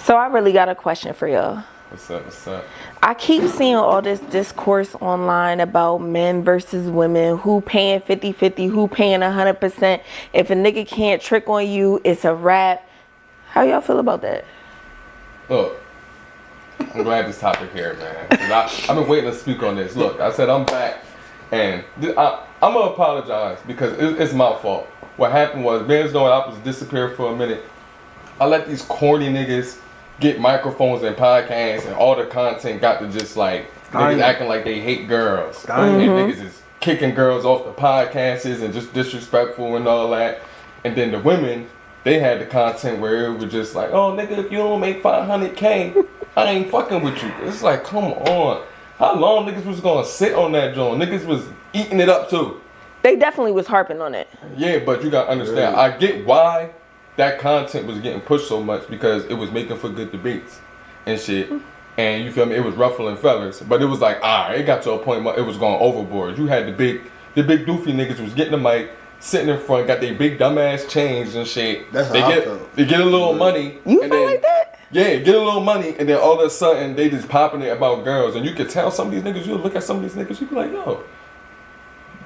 So I really got a question for y'all. What's up? What's up? I keep seeing all this discourse online about men versus women, who paying 50-50, who paying 100%. If a nigga can't trick on you, it's a wrap. How y'all feel about that? Look, I'm glad this topic here, man. I've been waiting to speak on this. Look, I said I'm back, and I'm gonna apologize because it's my fault. What happened was, bands knowing I was disappeared for a minute. I let these corny niggas get microphones and podcasts, and all the content got to just like niggas acting like they hate girls, and niggas is kicking girls off the podcasts and just disrespectful and all that. And then the women, they had the content where it was just like, oh nigga, if you don't make 500K, I ain't fucking with you. It's like, come on, how long niggas was gonna sit on that joint? Niggas was eating it up too. They definitely was harping on it. Yeah, but you gotta understand, I get why that content was getting pushed so much, because it was making for good debates and shit. And you feel me? It was ruffling feathers. But it was like, it got to a point where it was going overboard. You had the big doofy niggas was getting the mic, sitting in front, got their big dumbass chains and shit. That's how I felt. They get a little money. You feel like that? Yeah, get a little money, and then all of a sudden they just popping it about girls. And you could tell some of these niggas, you look at some of these niggas, you be like, yo,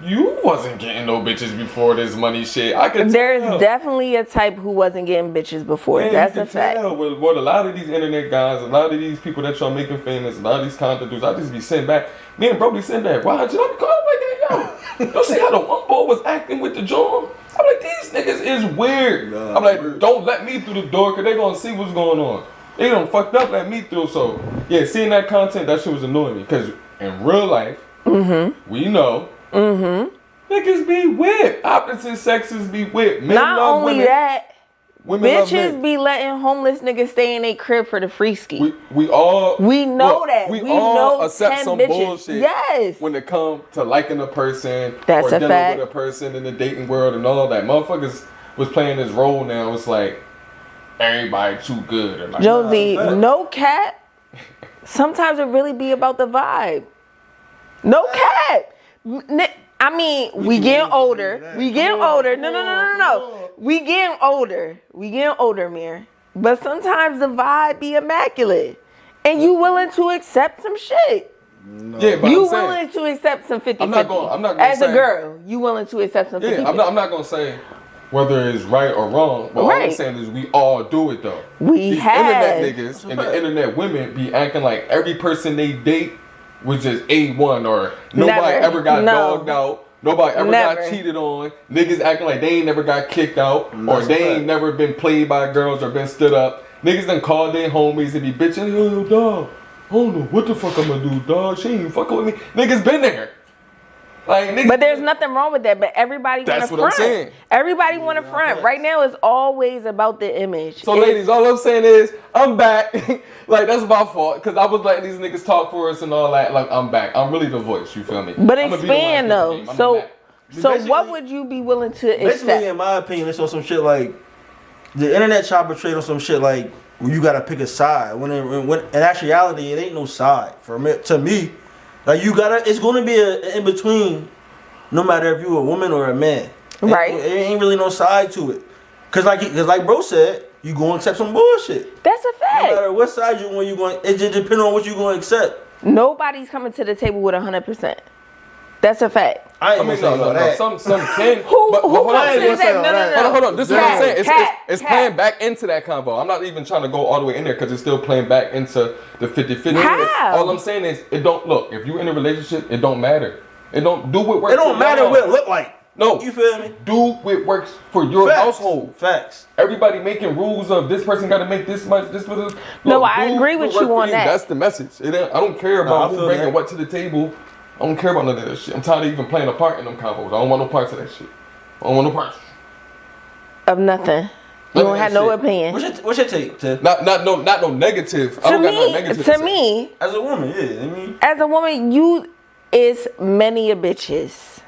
you wasn't getting no bitches before this money shit. I could There's tell. definitely a type who wasn't getting bitches before. Man, that's you a can fact. tell with a lot of these internet guys, a lot of these people that y'all making famous, a lot of these content dudes, I just be sitting back. Me and Brody sitting back. Why did I be calling like that, yo? Y'all see how the one boy was acting with the John? I'm like, these niggas is weird. I'm like, don't let me through the door, because they gonna see what's going on. They done fucked up, let me through. So yeah, seeing that content, that shit was annoying me, because in real life, we know. Niggas be whipped. Opposite sexes be whipped. Men Not love only women. that, Women love bitches men. be letting homeless niggas stay in their crib for the free ski. We all know that. We We all know accept 10 some bitches. bullshit. Yes. When it comes to liking a person, That's or a dealing fact. with a person in the dating world and all that. Motherfuckers was playing this role now. It's like everybody too good. Or like, Josie, no cap. Sometimes it really be about the vibe. No cap. I mean, we getting older. We getting older. No. We getting older. We getting older, Mir. But sometimes the vibe be immaculate. And you willing to accept some shit. No. Yeah, but you I'm saying, willing to accept some 50-50. I'm not gonna As say, a girl, you willing to accept some 50-50. Yeah, I'm not gonna say whether it's right or wrong. But all I'm saying is we all do it though. These internet niggas and the internet women be acting like every person they date was just A1, or nobody ever got dogged out. Nobody ever got cheated on. Niggas acting like they ain't never got kicked out, or they ain't never been played by girls or been stood up. Niggas done called their homies and be bitching, yo, dog, I don't know what the fuck I'm gonna do, dog. She ain't fucking with me. Niggas been there. Like, niggas, but there's nothing wrong with that. But everybody want to front. That's what I'm saying. Everybody want to front. Right now, it's always about the image. So, ladies, all I'm saying is I'm back. Like, that's my fault, because I was letting these niggas talk for us and all that. Like, I'm back. I'm really the voice. You feel me? But expand though. So what would you be willing to accept? Basically, in my opinion, it's on some shit like the internet try to portray on some shit like where you gotta pick a side. When in actuality, it ain't no side for me. To me, like it's gonna be a in between, no matter if you a woman or a man. Right. It ain't really no side to it. Cause like bro said, you gonna accept some bullshit. That's a fact. No matter what side you going, it just depends on what you gonna accept. Nobody's coming to the table with 100%. That's a fact. I mean, no. Some can. Who hold No. Hold on. This is what I'm saying. It's playing back into that convo. I'm not even trying to go all the way in there, because it's still playing back into the 50-50. How? All I'm saying is, it don't look. If you in a relationship, it don't matter. It don't do what works. It don't matter what it look like. No, you feel me? Do what works for your household. Facts. Everybody making rules of this person got to make this much. No, I agree with you on that. That's the message. I don't care about who bringing what to the table. I don't care about none of that shit. I'm tired of even playing a part in them combos. I don't want no parts of that shit. I don't want no parts. Of nothing. You don't have no opinion. What's your take? Not no negative. I don't got no negative to me, as a woman, yeah. I mean, as a woman, you is many a bitches,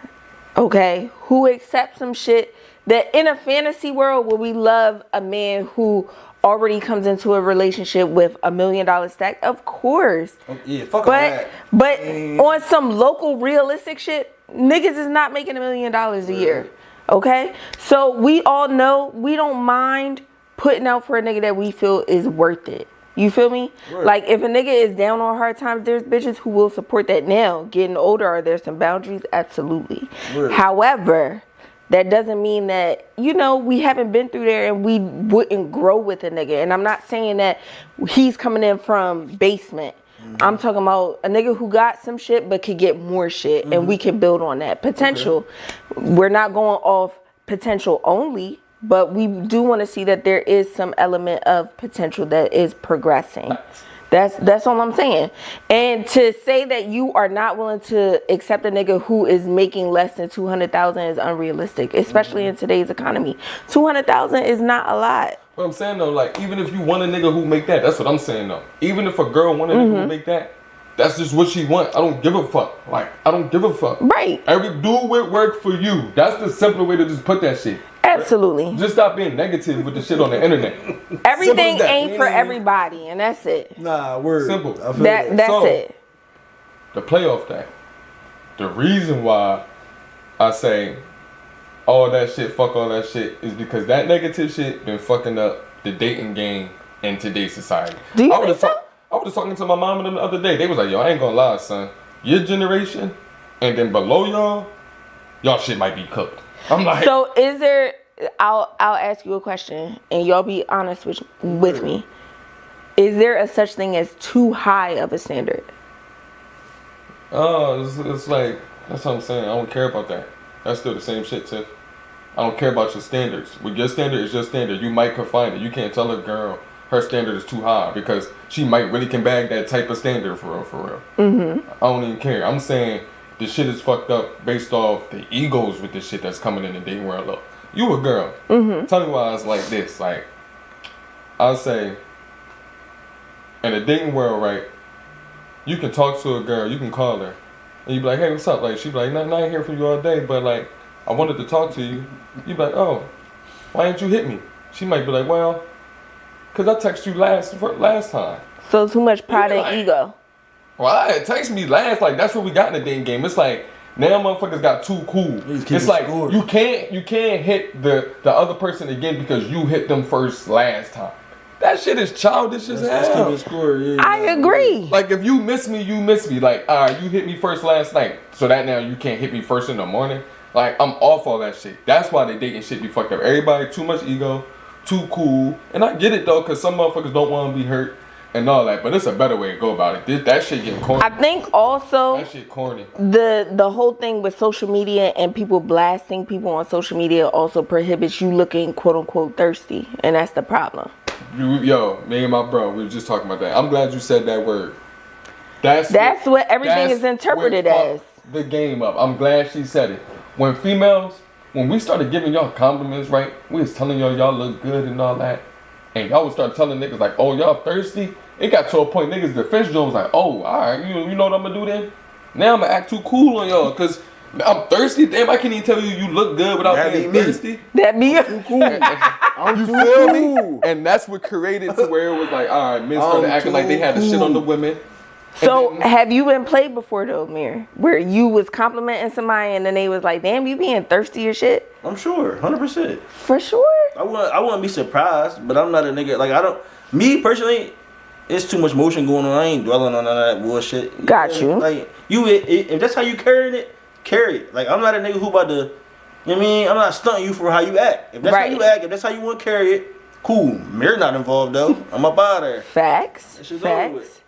okay, who accept some shit that in a fantasy world where we love a man who already comes into a relationship with $1 million stack, of course. Yeah, fuck that. But on some local realistic shit, niggas is not making $1 million a year. Okay? So we all know we don't mind putting out for a nigga that we feel is worth it. You feel me? Right. Like, if a nigga is down on hard times, there's bitches who will support that now. Getting older, are there some boundaries? Absolutely. Right. However, that doesn't mean that, you know, we haven't been through there and we wouldn't grow with a nigga. And I'm not saying that he's coming in from basement. I'm talking about a nigga who got some shit but could get more shit, and we can build on that potential. We're not going off potential only, but we do want to see that there is some element of potential that is progressing. That's all I'm saying. And to say that you are not willing to accept a nigga who is making less than 200,000 is unrealistic, especially in today's economy. 200,000 is not a lot. What I'm saying though, like, even if you want a nigga who make that, that's what I'm saying though. Even if a girl want a nigga who make that, that's just what she want. I don't give a fuck. Like, I don't give a fuck. Right. Do what work for you. That's the simpler way to just put that shit. Absolutely. Just stop being negative with the shit on the internet. Everything Simple as that. ain't for everybody, and that's it. Nah, word. Simple. I feel That's So, it. The playoff thing. The reason why I say all that shit, fuck all that shit, is because that negative shit been fucking up the dating game in today's society. Do you think so? I was talking to my mom and them the other day. They was like, yo, I ain't gonna lie, son. Your generation and then below y'all shit might be cooked. I'm like, So is there, I'll ask you a question and y'all be honest with me. Is there a such thing as too high of a standard? oh, it's like, that's what I'm saying. I don't care about that. That's still the same shit, Tiff. I don't care about your standards. With your standard is your standard. You might confine it. You can't tell a girl her standard is too high because she might really can bag that type of standard for real. I don't even care. I'm saying the shit is fucked up based off the egos with the shit that's coming in the dating world. Look, you a girl. Tell me why it's like this. Like, I'll say, in the dating world, right, you can talk to a girl, you can call her, and you be like, hey, what's up? Like, she be like, nah, I ain't hear from you all day, but like, I wanted to talk to you. You be like, oh, why didn't you hit me? She might be like, well, cause I texted you last time. So too much pride and like- ego. Well, I text me last. Like, that's what we got in the dating game. It's like now motherfuckers got too cool. He's It's like score. you can't hit the other person again because you hit them first last time. That shit is childish as Let's keep hell. it score. Yeah, I agree. Like, if you miss me, you miss me. Like, all right, you hit me first last night, so that now you can't hit me first in the morning. Like, I'm off all that shit. That's why they dating shit be fucked up. Everybody too much ego, too cool, and I get it though, cause some motherfuckers don't want to be hurt and all that. But it's a better way to go about it. That shit getting corny. I think also That shit corny. the whole thing with social media and people blasting people on social media also prohibits you looking quote unquote thirsty, and that's the problem. Yo, me and my bro, we were just talking about that. I'm glad you said that word. That's what everything is interpreted what as. fucked the game up. I'm glad she said it. When we started giving y'all compliments, right? We was telling y'all look good and all that. And y'all would start telling niggas like, oh, y'all thirsty? It got to a point niggas defense Joe was like, oh, all right, you know what I'm gonna do then? Now I'm gonna act too cool on y'all because I'm thirsty. Damn, I can't even tell you look good without That being be me. thirsty. That be You feel me? And that's what created to where it was like, all right, men started acting like they had the shit on the women. So And then- have you been played before though, Mir? Where you was complimenting somebody and then they was like, damn, you being thirsty as shit? I'm sure, 100%. For sure. I wouldn't be surprised, but I'm not a nigga. Like, I don't. Me personally, it's too much motion going on. I ain't dwelling on none of that bullshit. Got you. Like, if that's how you carrying it, carry it. Like, I'm not a nigga who about to. You know what I mean? I'm not stunting you for how you act. If that's Right. how you act, if that's how you want to carry it, cool. Mirror not involved though. I'm up out of there. Facts. That shit's over Facts. with.